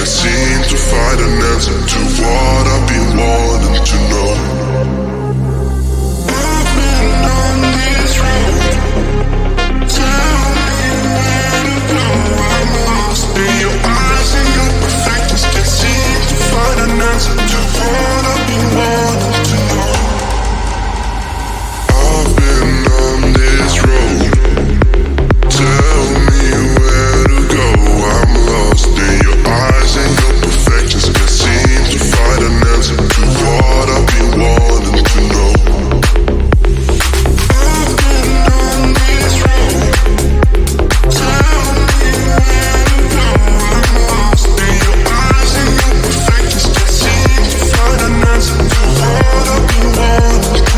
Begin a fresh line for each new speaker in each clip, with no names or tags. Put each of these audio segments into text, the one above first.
can't seem to find an answer to what I've been wanting to know. I've been on this road. Tell me where to go. I'm lost in your eyes and your perfections. Can't seem to find an answer to what I've been wanting to know. I've been on this road. Tell me where to go. I'm lost in your eyes and your perfections. Can't seem to find an answer to what I've been wanting to know. I've been on this road. Tell me where to go. I'm lost in your eyes and your perfections. Can't seem to find an answer to what I've been wanting to know.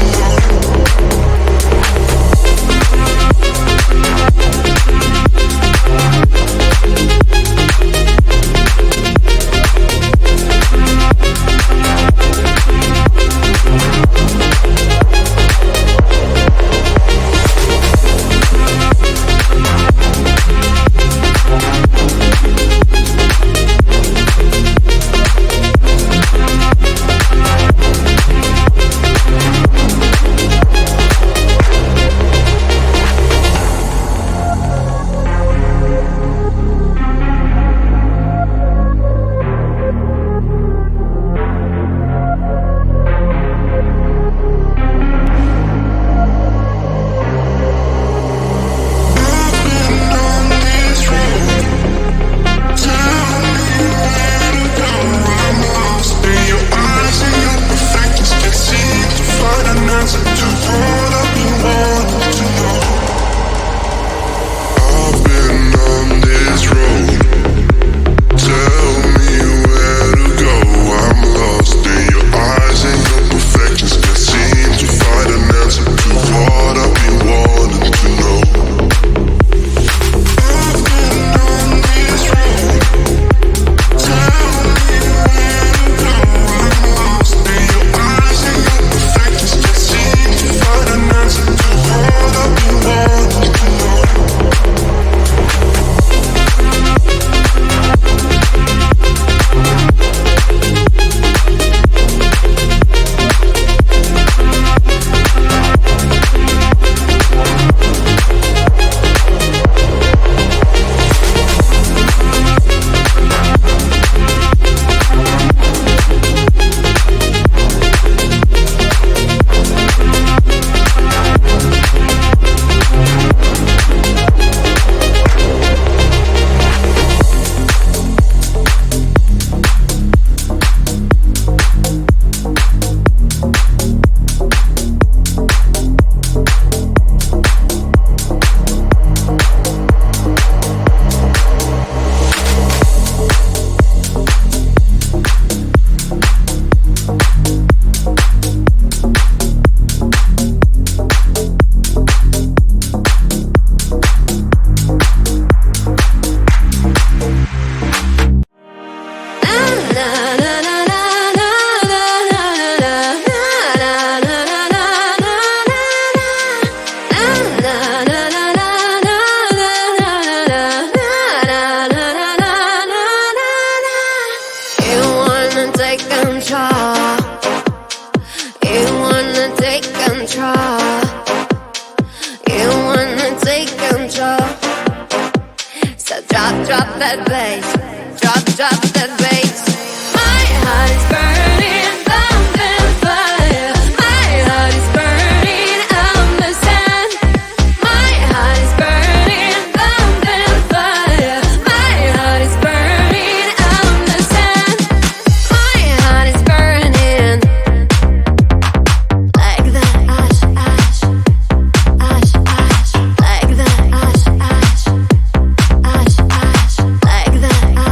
Like that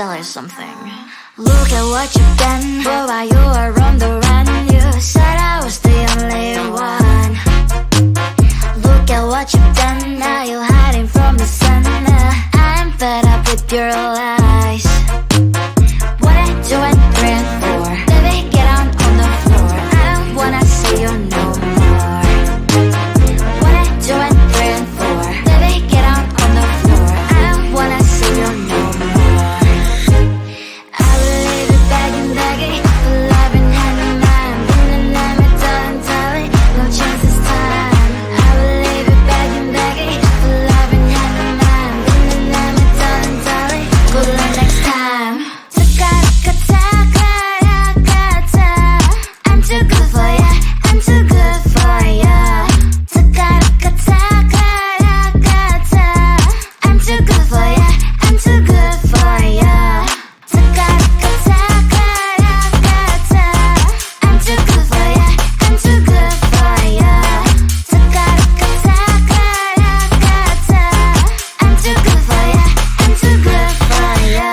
tell you something. Look at what you've done, boy, while you were on the run. You said I was the only one. Look at what you've done, now you're hiding from the sun. I'm fed up with your lies. What I do and 3 and 4, baby, get on the floor. I don't wanna see you no more. What I do and 3 and 4, baby, get on the floor. I don't wanna see you no more. I will leave it begging for love and hand in mind. Been the name darling, no chance this time. I will leave it begging for love and hand in mind. Been the name darling, good luck next time. I'm too good for ya, I'm too good for ya. I'm too good for ya, I'm too good for ya. I'm too good for ya, I'm too good for ya. I'm too good for ya, I'm too good for ya.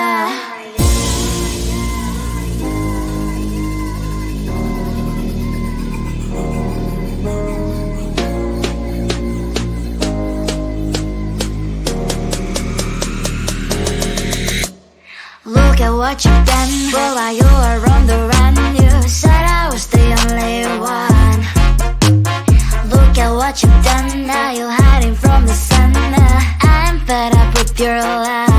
Look at what you've done, boy, while you were on the run. You said I was the only one. Look at what you've done, now you're hiding from the sun. I'm fed up with your lies.